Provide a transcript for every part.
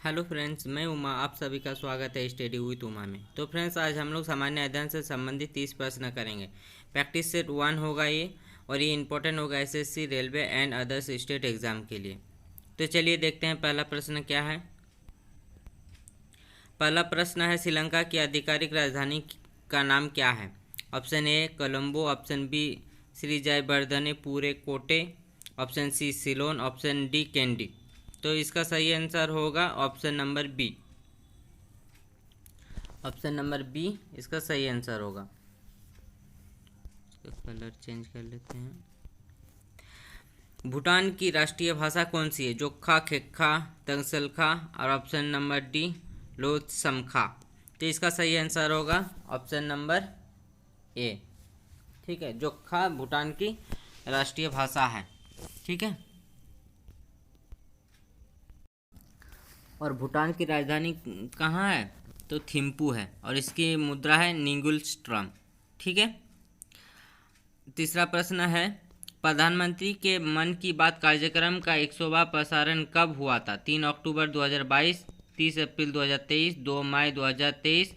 Hello friends, मैं उमा। आप सभी का स्वागत है स्टडी विथ उमा में। तो फ्रेंड्स, आज हम लोग सामान्य अध्ययन से संबंधित 30 प्रश्न करेंगे। प्रैक्टिस सेट 1 होगा ये, और ये इंपॉर्टेंट होगा SSC, railway and others state exam के लिए। तो चलिए देखते हैं पहला प्रश्न क्या है। पहला प्रश्न है, श्रीलंका की आधिकारिक राजधानी का नाम क्या है? Option A Colombo, option B Sri Jayawardenepura Kotte, option C Ceylon, option D Kandy. तो इसका सही आंसर होगा option number B. Option number B इसका सही आंसर होगा। इसका कलर चेंज कर लेते हैं। भूटान की राष्ट्रीय भाषा कौन सी है? जोख्खा, खेख्खा, तंगसलखा और ऑप्शन नंबर डी लोत्समखा। तो इसका सही आंसर होगा ऑप्शन नंबर ए। ठीक है, जोख्खा भूटान की राष्ट्रीय भाषा है। ठीक है, और भूटान की राजधानी कहाँ है? तो थिम्पू है, और इसकी मुद्रा है निंगुलस्ट्रम। ठीक है, तीसरा प्रश्न है, प्रधानमंत्री के मन की बात कार्यक्रम का 100वां प्रसारण कब हुआ था? 3 अक्टूबर 2022, 30 अप्रैल 2023, 2 मई 2023,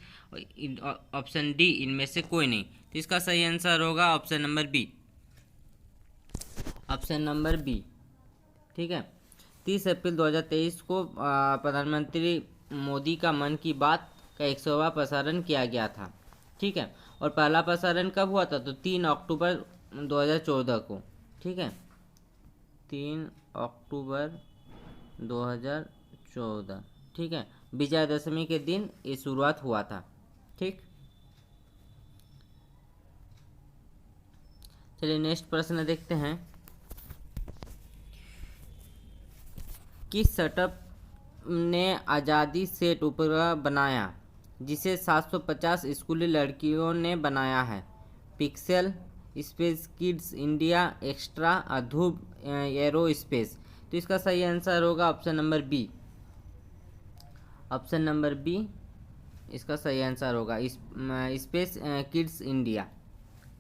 ऑप्शन डी इनमें से कोई नहीं। तो इसका सही आंसर होगा option number B. Option number B. ठीक है, 30 अप्रैल 2023 को प्रधानमंत्री मोदी का मन की बात का 100वां प्रसारण किया गया था। ठीक है, और पहला प्रसारण कब हुआ था? तो 3 अक्टूबर 2014 को। ठीक है, 3 अक्टूबर 2014। ठीक है, विजयादशमी के दिन ये शुरुआत हुआ था। ठीक, चलिए नेक्स्ट प्रश्न देखते हैं। किस स्टार्टअप ने आज़ादी सेट उपग्रह बनाया जिसे 750 स्कूली लड़कियों ने बनाया है? Pixxel, Space Kidz India, extra, Dhruva Aerospace. तो इसका सही आंसर होगा option number B. Option number B इसका सही आंसर होगा स्पेस किड्स इंडिया।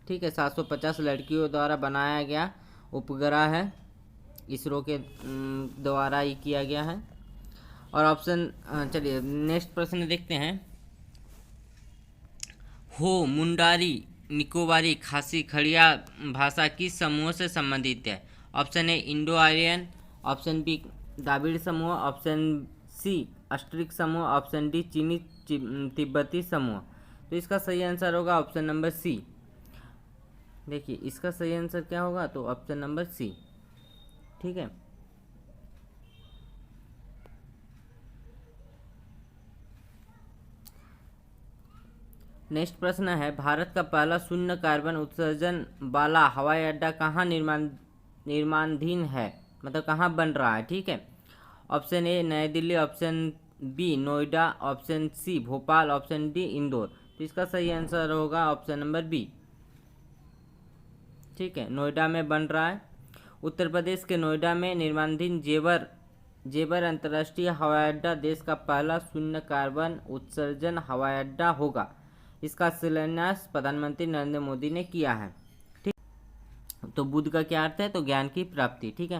ठीक है, 750 लड़कियों द्वारा बनाया गया उपग्रह है, इसरो के द्वारा ही किया गया है। और ऑप्शन चलिए नेक्स्ट प्रश्न देखते हैं। हो मुंडारी निकोबारी खासी खड़िया भाषा किस समूह से संबंधित है? Option A Indo Aryan, option B द्राविड़ समूह, ऑप्शन सी अस्ट्रिक समूह, ऑप्शन डी चीनी तिब्बती समूह। तो इसका सही आंसर होगा ऑप्शन नंबर सी। देखिए इसका सही आंसर क्या होगा? तो ऑप्शन नंबर सी। ठीक है, नेक्स्ट प्रश्न है, भारत का पहला शून्य कार्बन उत्सर्जन वाला हवाई अड्डा कहाँ निर्माणाधीन है? मतलब कहाँ बन रहा है? ठीक है, option A New Delhi, option B Noida, option C Bhopal, option D Indore. तो इसका सही आंसर होगा ऑप्शन नंबर बी। ठीक है, नोएडा में बन रहा है। उत्तर प्रदेश के नोएडा में निर्माणाधीन जेवर अंतर्राष्ट्रीय हवाई अड्डा देश का पहला शून्य कार्बन उत्सर्जन हवाई अड्डा होगा। इसका शिलान्यास प्रधानमंत्री नरेंद्र मोदी ने किया है। ठीक, तो बुद्ध का क्या अर्थ है? तो ज्ञान की प्राप्ति। ठीक है,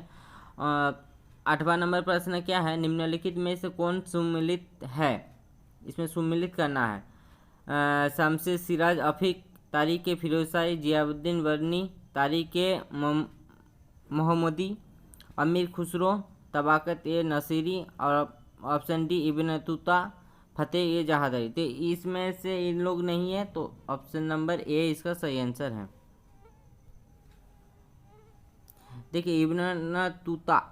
8वां नंबर प्रश्न क्या है, निम्नलिखित में से कौन सुमिलित है? इसमें सुमिलित करना है। शमसे सिराज अफीक, तारिक फिरोजशाही, जियाउद्दीन वर्नी, तारिक मोहम्मदी, अमीर खुसरो, तबाकत ए नसीरी और ऑप्शन डी इब्न बतूता, फतेह ए जहादरी। तो इसमें से इन लोग नहीं है, तो ऑप्शन नंबर ए इसका सही आंसर है। देखिए इब्न बतूता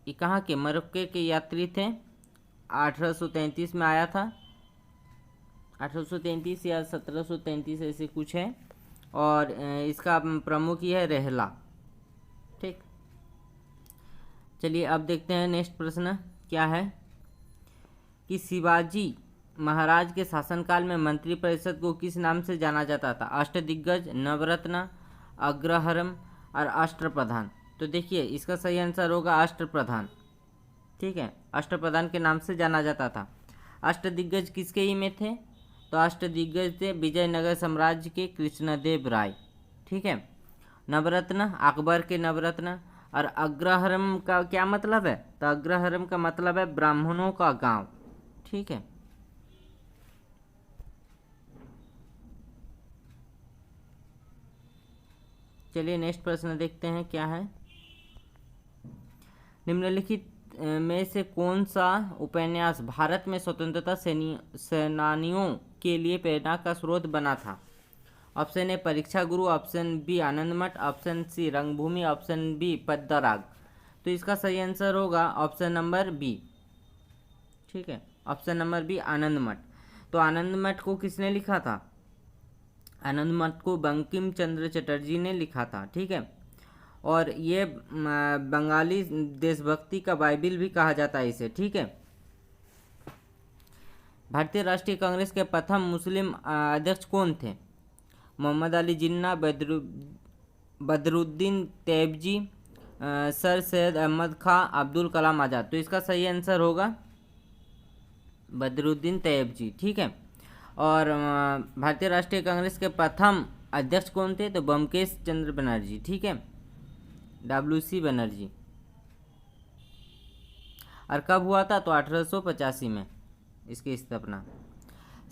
ये कहाँ के? मरक्को के यात्री थे। 1833 में आया था, 1833 या 1733 ऐसे कुछ है, और इसका प्रमुख ही है रेहला। ठीक, चलिए अब देखते हैं नेक्स्ट प्रश्न क्या है कि शिवाजी महाराज के शासनकाल में मंत्रिपरिषद को किस नाम से जाना जाता था? अष्टदिग्गज, नवरत्न, अग्रहरम और अष्टप्रधान। तो देखिए इसका सही आंसर होगा अष्टप्रधान। ठीक है, अष्टप्रधान के नाम से जाना जाता था। अष्टदिग्गज किसके ही में थे? तो अष्टदिग्गज थे विजयनगर साम्राज्य के कृष्णदेव राय। ठीक है, नवरत्न अकबर के नवरत्न, और अग्रहारम का क्या मतलब है? तो अग्रहारम का मतलब है ब्राह्मणों का गांव। ठीक है, चलिए नेक्स्ट प्रश्न देखते हैं क्या है। निम्नलिखित में से कौन सा उपन्यास भारत में स्वतंत्रता सेनानियों के लिए प्रेरणा का स्रोत बना था? ऑप्शन ए परीक्षा गुरु, ऑप्शन बी आनंद मठ, ऑप्शन सी रंगभूमि, ऑप्शन बी पद्मराग। तो इसका सही आंसर होगा ऑप्शन नंबर बी। ठीक है, ऑप्शन नंबर बी आनंद मठ। तो आनंद मठ को किसने लिखा था? आनंद मठ को बंकिम चंद्र चटर्जी ने लिखा था। ठीक है, और ये बंगाली देशभक्ति का बाइबिल भी कहा जाता है इसे। ठीक है, भारतीय राष्ट्रीय कांग्रेस के प्रथम मुस्लिम अध्यक्ष कौन थे? मोहम्मद अली जिन्ना, बदरुद्दीन तैयबजी, सर सैयद अहमद खां, अब्दुल कलाम आज़ाद। तो इसका सही आंसर होगा बदरुद्दीन तैयबजी। ठीक है, और भारतीय राष्ट्रीय कांग्रेस के प्रथम अध्यक्ष कौन थे? तो बंकेश चंद्र बनर्जी। ठीक है, WC बनर्जी। और कब हुआ था? तो 1885 में इसकी स्थापना।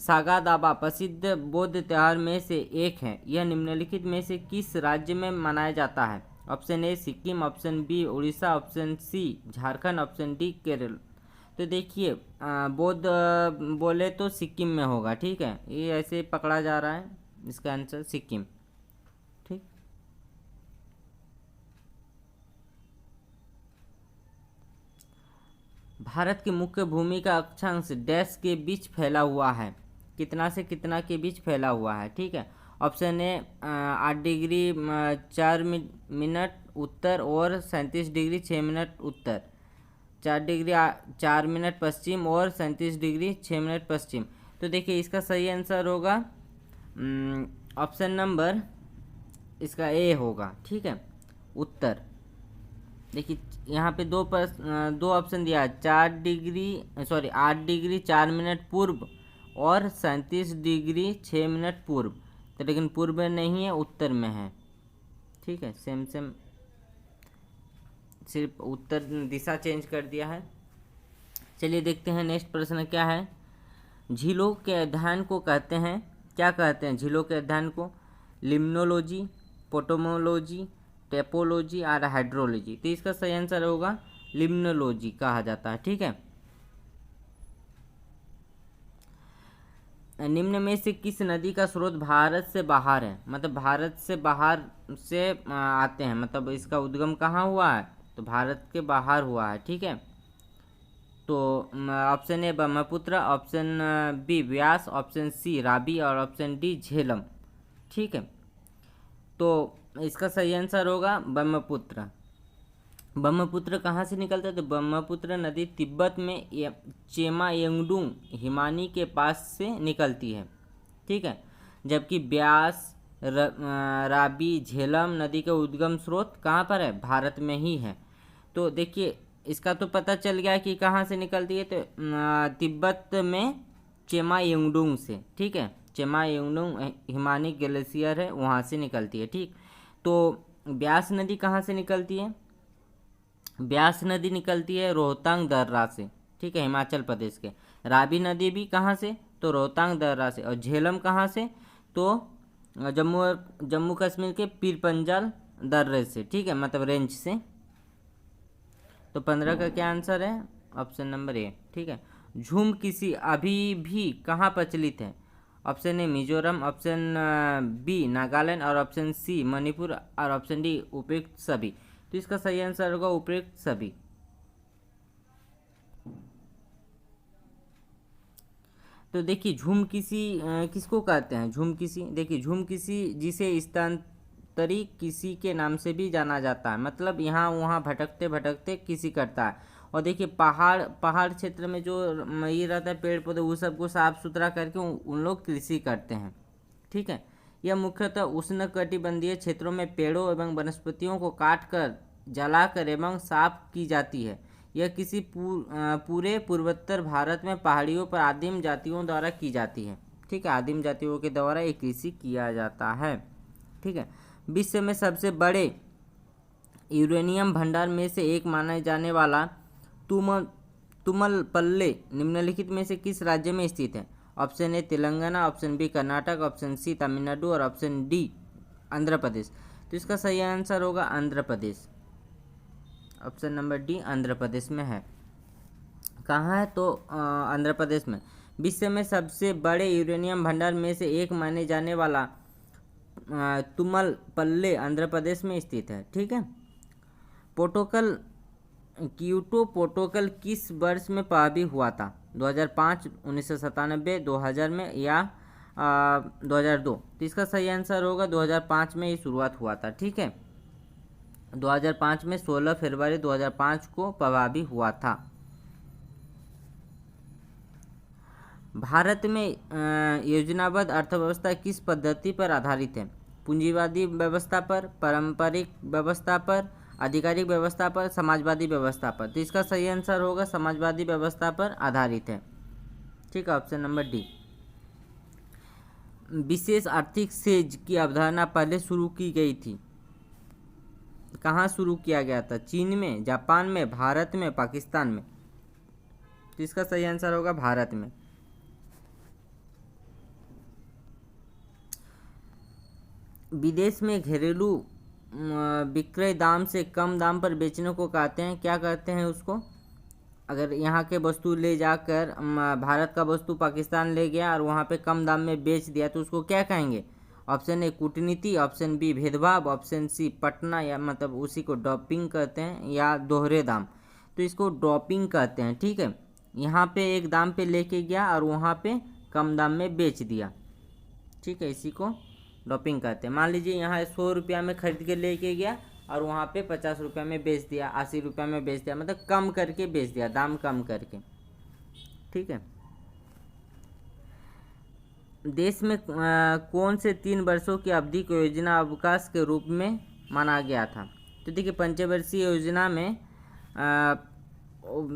सागा दावा प्रसिद्ध बौद्ध त्योहार में से एक है, यह निम्नलिखित में से किस राज्य में मनाया जाता है? Option A Sikkim, option B Orissa, option C Jharkhand, option D Kerala. तो देखिए बौद्ध बोले तो सिक्किम में होगा। ठीक है, ये ऐसे पकड़ा जा रहा है, इसका आंसर सिक्किम। ठीक, भारत की मुख्य भूमि का अक्षांश डैश के बीच फैला हुआ है? कितना से कितना के बीच फैला हुआ है? ठीक है, ऑप्शन ए 8 डिग्री 4 मिनट उत्तर और 37 डिग्री 6 मिनट उत्तर, 4 डिग्री 4 मिनट पश्चिम और 37 डिग्री 6 मिनट पश्चिम। तो देखिए इसका सही आंसर होगा ऑप्शन नंबर इसका ए होगा। ठीक है, उत्तर। देखिए यहाँ पे दो ऑप्शन दिया है, 8 डिग्री 4 मिनट पूर्व और 37 डिग्री 6 मिनट पूर्व। तो लेकिन पूर्व में नहीं है, उत्तर में है। ठीक है, सेम सिर्फ उत्तर दिशा चेंज कर दिया है। चलिए देखते हैं नेक्स्ट प्रश्न क्या है। झीलों के अध्ययन को कहते हैं, क्या कहते हैं झीलों के अध्ययन को? लिम्नोलॉजी, पोटोमोलॉजी, टेपोलॉजी और हाइड्रोलॉजी। तो इसका सही आंसर होगा लिम्नोलॉजी कहा जाता है। ठीक है, निम्न में से किस नदी का स्रोत भारत से बाहर है? मतलब भारत से बाहर से आते हैं, मतलब इसका उद्गम कहाँ हुआ है? तो भारत के बाहर हुआ है। ठीक है, तो option A Brahmaputra, option B Beas, option C Ravi और ऑप्शन डी झेलम। ठीक है, तो इसका सही आंसर होगा ब्रह्मपुत्र। ब्रह्मपुत्र कहाँ से निकलता है? तो ब्रह्मपुत्र नदी तिब्बत में चेमा यंगडुंग हिमानी के पास से निकलती है। ठीक है, जबकि ब्यास, रावी, झेलम नदी का उद्गम स्रोत कहाँ पर है? भारत में ही है। तो देखिए इसका तो पता चल गया कि कहाँ से निकलती है, तो तिब्बत में चेमा यंगडुंग से। ठीक है, चेमा यंगडुंग हिमानी ग्लेशियर है, वहाँ से निकलती है। ठीक, तो ब्यास नदी कहाँ से निकलती है? ब्यास नदी निकलती है रोहतांग दर्रा से। ठीक है, हिमाचल प्रदेश के। रावी नदी भी कहाँ से? तो रोहतांग दर्रा से। और झेलम कहाँ से? तो जम्मू कश्मीर के पीरपंजल दर्रे से। ठीक है, मतलब रेंज से। तो 15 का क्या आंसर है? Option number A. ठीक है, झूम किसी अभी भी कहाँ प्रचलित है? Option A Mizoram, option B Nagaland और ऑप्शन सी मणिपुर और ऑप्शन डी उपयुक्त सभी। तो इसका सही आंसर होगा उपयुक्त सभी। तो देखिए झूम किसी किसको कहते हैं? झूम किसी, देखिए झूम किसी जिसे स्थानांतरी किसी के नाम से भी जाना जाता है, मतलब यहाँ वहाँ भटकते भटकते किसी करता है। और देखिए पहाड़ क्षेत्र में जो ये रहता है पेड़ पौधे, वो सबको साफ सुथरा करके उन लोग कृषि करते हैं। ठीक है, यह मुख्यतः उष्णकटिबंधीय क्षेत्रों में पेड़ों एवं वनस्पतियों को काट कर जलाकर एवं साफ की जाती है। यह किसी पूरे पूर्वोत्तर भारत में पहाड़ियों पर आदिम जातियों द्वारा की जाती है। ठीक है, आदिम जातियों के द्वारा ये कृषि किया जाता है। ठीक है, विश्व में सबसे बड़े यूरेनियम भंडार में से एक माना जाने वाला तुमलपल्ले निम्नलिखित में से किस राज्य में स्थित है? Option A Telangana, option B Karnataka, option C Tamil Nadu और ऑप्शन डी आंध्र प्रदेश। तो इसका सही आंसर होगा Andhra Pradesh. Option number D Andhra Pradesh में है। कहाँ है? तो आंध्र प्रदेश में। विश्व में सबसे बड़े यूरेनियम भंडार में से एक माने जाने वाला तुमलपल्ले आंध्र प्रदेश में स्थित है। ठीक है। प्रोटोकॉल क्योटो प्रोटोकॉल किस वर्ष में प्रभावी हुआ था? 2005, 1997, 2000 में या 2002? तो इसका सही आंसर होगा 2005 में ही शुरुआत हुआ था। ठीक है। 2005 में 16 फरवरी 2005 को प्रभावी हुआ था। भारत में योजनाबद्ध अर्थव्यवस्था किस पद्धति पर आधारित है? पूंजीवादी व्यवस्था पर, पारंपरिक व्यवस्था पर, आधिकारिक व्यवस्था पर, समाजवादी व्यवस्था पर? तो इसका सही आंसर होगा समाजवादी व्यवस्था पर आधारित है। ठीक है। Option number D. विशेष आर्थिक सेज की अवधारणा पहले शुरू की गई थी। कहाँ शुरू किया गया था? चीन में, जापान में, भारत में, पाकिस्तान में? तो इसका सही आंसर होगा भारत में। विदेश में घरेलू विक्रय दाम से कम दाम पर बेचने को कहते हैं, क्या कहते हैं उसको? अगर यहाँ के वस्तु ले जाकर भारत का वस्तु पाकिस्तान ले गया और वहाँ पे कम दाम में बेच दिया तो उसको क्या कहेंगे? ऑप्शन ए कूटनीति, ऑप्शन बी भेदभाव, ऑप्शन सी पटना या मतलब उसी को डॉपिंग कहते हैं या दोहरे दाम। तो इसको डॉपिंग कहते हैं। ठीक है। यहाँ पे एक दाम पे लेके गया और वहाँ पे कम दाम में बेच दिया। ठीक है। इसी को डॉपिंग कहते हैं। मान लीजिए यहाँ 100 रुपया में खरीद के लेके गया और वहाँ पे 50 रुपया में बेच दिया, 80 रुपया में बेच दिया, मतलब कम करके बेच दिया, दाम कम करके। ठीक है। देश में कौन से 3 वर्षों की अवधि को योजना अवकाश के रूप में माना गया था? तो देखिए पंचवर्षीय योजना में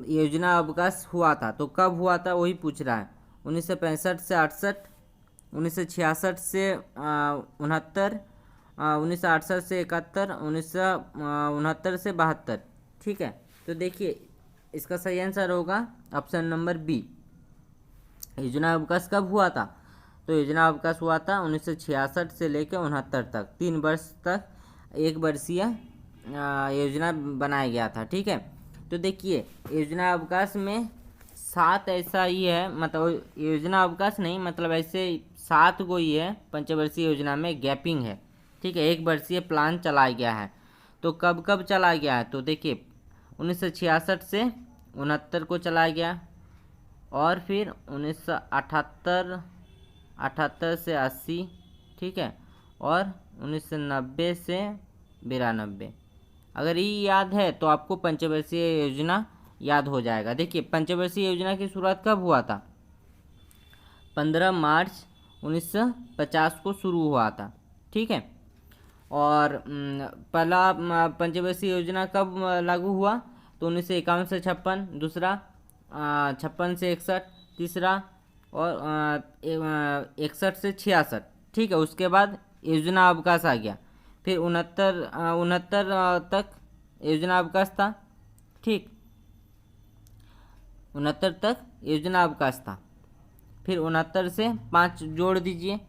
योजना अवकाश हुआ था, तो कब हुआ था वही पूछ रहा है। 1965 से 68, 1966 से 69, 1968 से 71, 1969 से 72। ठीक है। तो देखिए इसका सही आंसर होगा ऑप्शन नंबर बी। योजना अवकाश कब हुआ था? तो योजना अवकाश हुआ था 1966 से लेकर 69 तक, 3 वर्ष तक एक वर्षीय योजना बनाया गया था। ठीक है। तो देखिए योजना अवकाश में 7 ऐसा ही है, मतलब योजना अवकाश नहीं, मतलब ऐसे 7 को ही है पंचवर्षीय योजना में गैपिंग है। ठीक है। एक वर्षीय प्लान चलाया गया है। तो कब कब चलाया गया है? तो देखिए 1966 से 69 को चलाया गया और फिर 1978 से 80। ठीक है। और 1990 से 92। अगर ये याद है तो आपको पंचवर्षीय योजना याद हो जाएगा। देखिए पंचवर्षीय योजना की शुरुआत कब हुआ था? 15 मार्च 1950 को शुरू हुआ था। ठीक है। और पहला पंचवर्षीय योजना कब लागू हुआ? तो 1951 से 56, दूसरा 56 से 61, तीसरा और 61 से 66। ठीक है। उसके बाद योजना अवकाश आ गया, फिर 69 तक योजना अवकाश था। ठीक, 69 तक योजना अवकाश था। फिर 69 से 5 जोड़ दीजिए,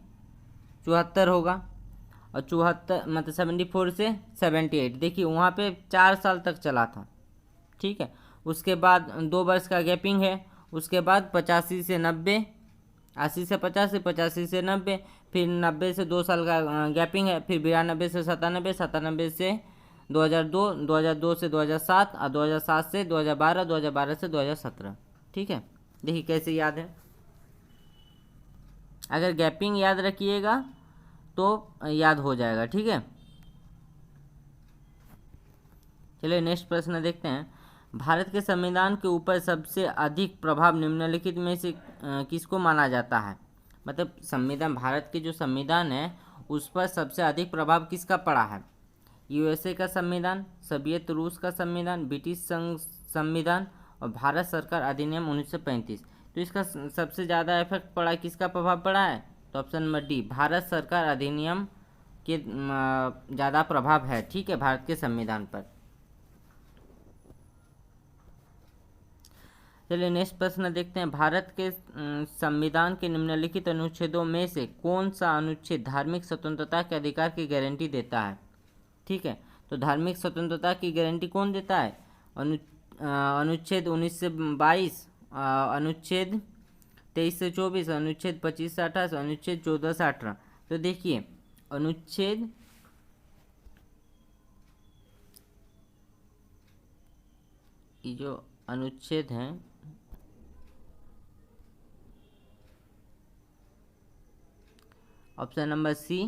74 होगा। और 74 मतलब 74 से 78, देखिए वहाँ पे 4 साल तक चला था। ठीक है। उसके बाद 2 वर्ष का गैपिंग है। उसके बाद 85 से 90, 80 से 50, 85 से 90, फिर 90 से 2 साल का गैपिंग है। फिर 92 से 97, 97 से 2002, 2002 से 2007 और 2007 से 2012, 2012 से 2017। ठीक है। देखिए कैसे याद है, अगर गैपिंग याद रखिएगा तो याद हो जाएगा। ठीक है। चलिए नेक्स्ट प्रश्न देखते हैं। भारत के संविधान के ऊपर सबसे अधिक प्रभाव निम्नलिखित में से किसको माना जाता है? मतलब संविधान, भारत के जो संविधान है उस पर सबसे अधिक प्रभाव किसका पड़ा है? यूएसए का संविधान, सोवियत रूस का संविधान, ब्रिटिश संविधान और भारत सरकार अधिनियम 1935। तो इसका सबसे ज़्यादा इफेक्ट पड़ा, किसका प्रभाव पड़ा है? तो ऑप्शन नंबर डी, भारत सरकार अधिनियम के ज़्यादा प्रभाव है। ठीक है, भारत के संविधान पर। चलिए नेक्स्ट प्रश्न देखते हैं। भारत के संविधान के निम्नलिखित अनुच्छेदों में से कौन सा अनुच्छेद धार्मिक स्वतंत्रता के अधिकार की गारंटी देता है? ठीक है, तो धार्मिक स्वतंत्रता की गारंटी कौन देता है? अनुच्छेद 19 से 22, अनुच्छेद 23 से 24, अनुच्छेद 25 से 28, अनुच्छेद 14 से 18। तो देखिए अनुच्छेद ये जो अनुच्छेद हैं ऑप्शन नंबर सी,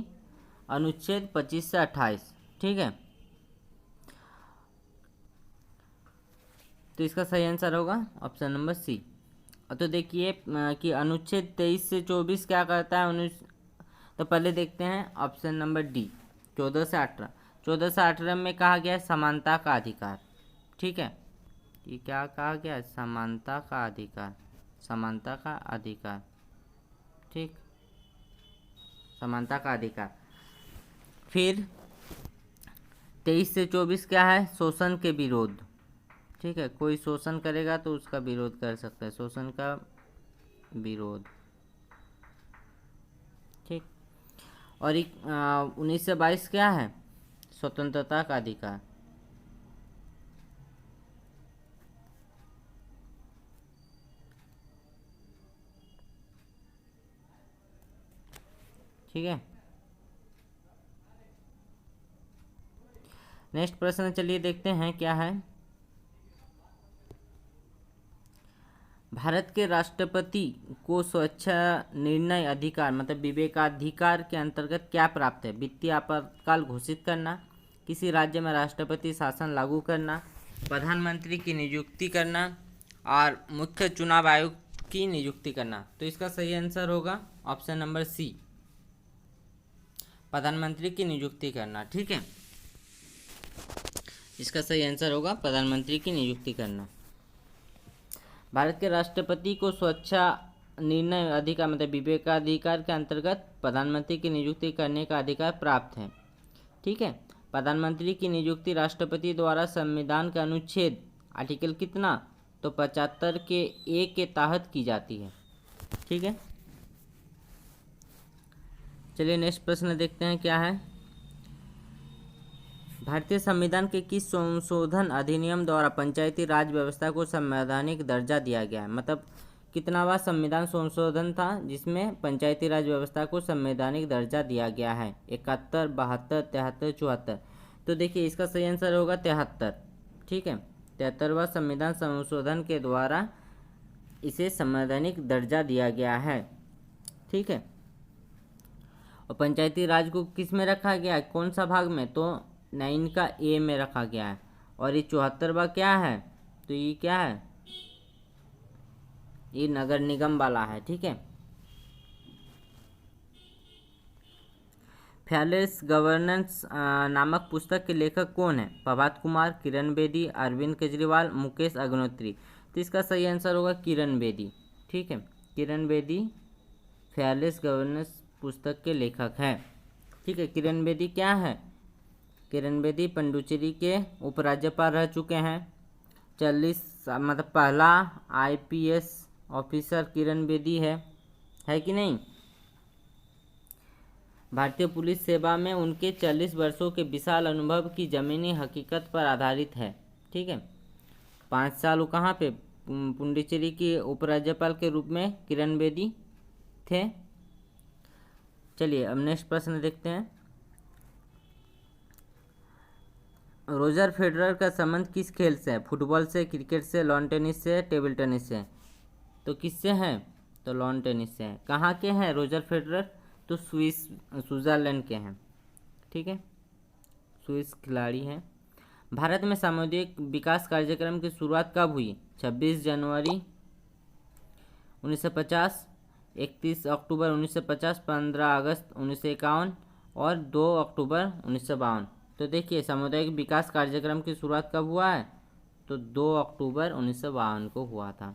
अनुच्छेद 25 से 28। ठीक है, तो इसका सही आंसर होगा ऑप्शन नंबर सी। तो देखिए कि अनुच्छेद 23 से 24 क्या करता है तो पहले देखते हैं ऑप्शन नंबर डी, 14 से 18। 14 से 18 में कहा गया है समानता का अधिकार। ठीक है, ये क्या कहा गया है? समानता का अधिकार, समानता का अधिकार। ठीक, समानता का अधिकार। फिर 23 से 24 क्या है? शोषण के विरोध। ठीक है, कोई शोषण करेगा तो उसका विरोध कर सकता है, शोषण का विरोध। ठीक, और 19 से 22 क्या है? स्वतंत्रता का अधिकार। ठीक है, नेक्स्ट प्रश्न चलिए देखते हैं क्या है। भारत के राष्ट्रपति को स्वेच्छा निर्णय अधिकार मतलब विवेकाधिकार के अंतर्गत क्या प्राप्त है? वित्तीय आपातकाल घोषित करना, किसी राज्य में राष्ट्रपति शासन लागू करना, प्रधानमंत्री की नियुक्ति करना और मुख्य चुनाव आयोग की नियुक्ति करना। तो इसका सही आंसर होगा ऑप्शन नंबर सी, प्रधानमंत्री की नियुक्ति करना। ठीक है, इसका सही आंसर होगा प्रधानमंत्री की नियुक्ति करना। भारत के राष्ट्रपति को स्वेच्छा निर्णय अधिकार मतलब विवेकाधिकार के अंतर्गत प्रधानमंत्री की नियुक्ति करने का अधिकार प्राप्त है। ठीक है, प्रधानमंत्री की नियुक्ति राष्ट्रपति द्वारा संविधान का अनुच्छेद आर्टिकल कितना? तो 75 के ए के तहत की जाती है। ठीक है, चलिए नेक्स्ट प्रश्न देखते हैं क्या है। भारतीय संविधान के किस संशोधन अधिनियम द्वारा पंचायती राज व्यवस्था को संवैधानिक दर्जा दिया गया है? मतलब कितनावा संविधान संशोधन था जिसमें पंचायती राज व्यवस्था को संवैधानिक दर्जा दिया गया है? 71, 72, 73, 74। तो देखिए इसका सही आंसर होगा 73। ठीक है, 73वां संविधान संशोधन के द्वारा इसे संवैधानिक दर्जा दिया गया है। ठीक है, और पंचायती राज को किस में रखा गया है? कौन सा भाग में? तो 9 का ए में रखा गया है। और ये 74वां क्या है? तो ये क्या है? ये नगर निगम वाला है। ठीक है, फेयरलेस गवर्नेंस नामक पुस्तक के लेखक कौन है? प्रभात कुमार, किरण बेदी, अरविंद केजरीवाल, मुकेश अग्निहोत्री। तो इसका सही आंसर होगा किरण बेदी। ठीक है, किरण बेदी फेयरलेस गवर्नेंस पुस्तक के लेखक हैं। ठीक है, किरण बेदी क्या है? किरण बेदी पुडुचेरी के उपराज्यपाल रह चुके हैं। 40 मतलब पहला आईपीएस ऑफिसर किरण बेदी है कि नहीं? भारतीय पुलिस सेवा में उनके 40 वर्षों के विशाल अनुभव की ज़मीनी हकीकत पर आधारित है। ठीक है, 5 साल वो कहाँ पे पुडुचेरी के उपराज्यपाल के रूप में किरण बेदी थे। चलिए अब नेक्स्ट प्रश्न देखते हैं। रोजर फेडरर का संबंध किस खेल से है? फुटबॉल से, क्रिकेट से, लॉन टेनिस से, टेबल टेनिस से? तो किससे हैं? तो लॉन टेनिस से हैं। कहाँ के हैं रोजर फेडरर? तो स्विट्जरलैंड के हैं। ठीक है, स्विस खिलाड़ी हैं। भारत में सामुदायिक विकास कार्यक्रम की शुरुआत कब हुई? 26 जनवरी 1950, 31 अक्टूबर 1950, 15 अगस्त 1951 और 2 अक्टूबर 1952। तो देखिए सामुदायिक विकास कार्यक्रम की शुरुआत कब हुआ है? तो 2 अक्टूबर 1952 को हुआ था।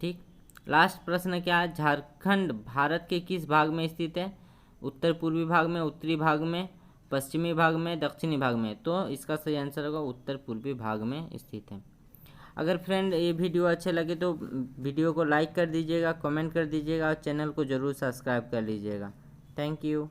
ठीक, लास्ट प्रश्न क्या है? झारखंड भारत के किस भाग में स्थित है? उत्तर पूर्वी भाग में, उत्तरी भाग में, पश्चिमी भाग में, दक्षिणी भाग में? तो इसका सही आंसर होगा उत्तर पूर्वी भाग में स्थित है। अगर फ्रेंड ये वीडियो अच्छे लगे तो वीडियो को लाइक कर दीजिएगा, कमेंट कर दीजिएगा और चैनल को ज़रूर सब्सक्राइब कर लीजिएगा। Thank you.